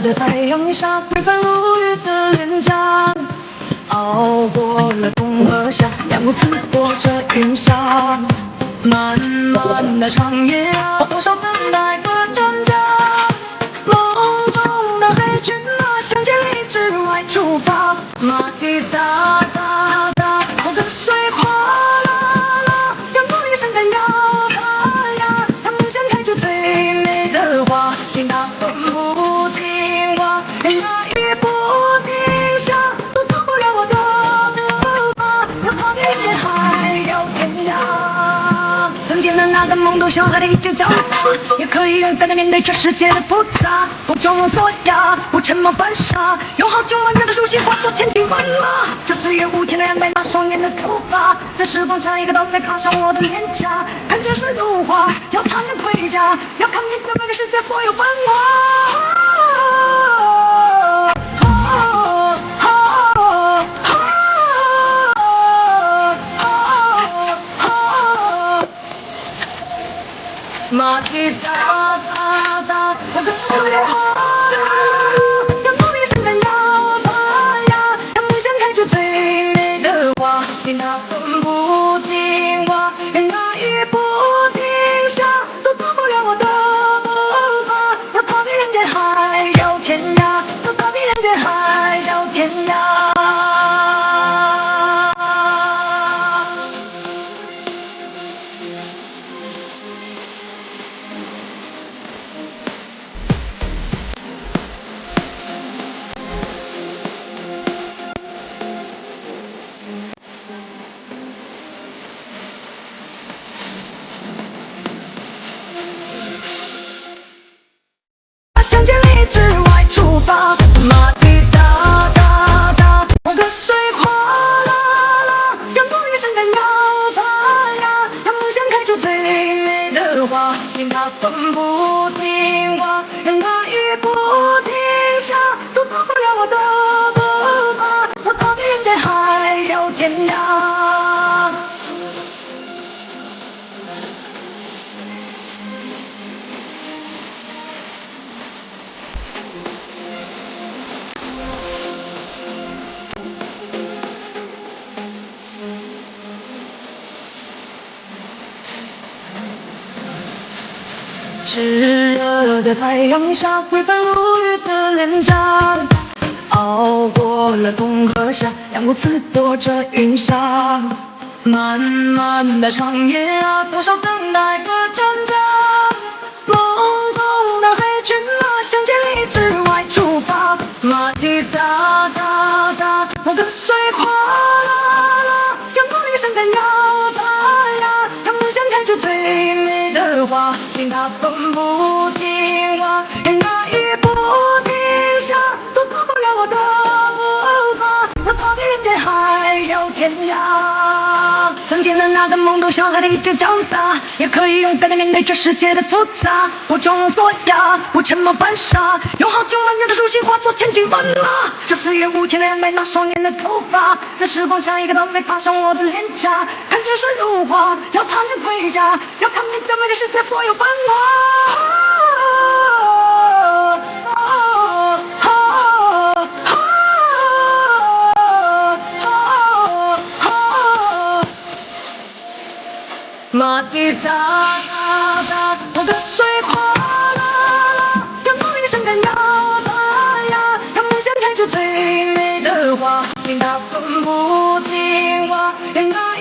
的太阳下，挥汗如雨的脸颊，熬过了冬和夏，阳光刺破着云霞。漫漫的长夜啊，多少等待的挣扎。梦中的黑骏马，向千里之外出发。马蹄哒哒哒，我跟随哗啦啦，阳光里生根摇摆呀，让梦想开出最美的花。听它风不听话，任那雨不停下，都逃不了我的步伐。要踏遍人间，还有天涯。曾经的那个懵懂小孩的已经长大，也可以勇敢地面对这世界的复杂，不装聋作哑，不沉默犯傻，用好久满月的书信化作千军万马。这岁月无情的染白那双眼的头发，这时光像一个刀在卡上我的脸颊，看着水如花，脚踏人回家，要看你表白的世界所有繁华。马蹄哒哒哒，我跟随哗啦啦，阳光里生根摇摆呀，让梦想开出最美的花。听那风不听话，任那雨不停下，都逃不了我的步伐。要踏遍人间，还有天涯，要踏遍人间，还有天涯。向千里之外出发，马蹄哒哒哒，我跟随哗啦啦，阳光里生根摇摆呀，让梦想开出最美的花。听它风不听话，任那雨不停下，都逃不了我的步伐。我踏遍人间，还有天涯。炙热的太阳下，挥汗如雨的脸颊，熬过了冬和夏，阳光刺破着云霞。漫漫的长夜啊，多少等待的挣扎。梦中的黑骏马，向千里之外出发。马蹄哒哒哒，我跟随哗啦啦，阳光里生根摇摆呀，让梦想开出最美的花。听它风不听话，任那雨不停下，都逃不了我的步伐。要踏遍人间，还有天涯。曾经的那个懵懂小孩的已经长大，也可以勇敢地面对这世界的复杂，不装聋作哑，不沉默犯傻，用好久满月的书信化作千军万马。这岁月无情的染白那双眼的头发，这时光像一个刀在卡上我的脸颊，看着水如花，要踏人回家，要看你表白的世界所有繁华。马蹄哒哒哒，我跟随哗啦啦，阳光里生根摇摆呀，让梦想开出最美的花。听它风不听话，任那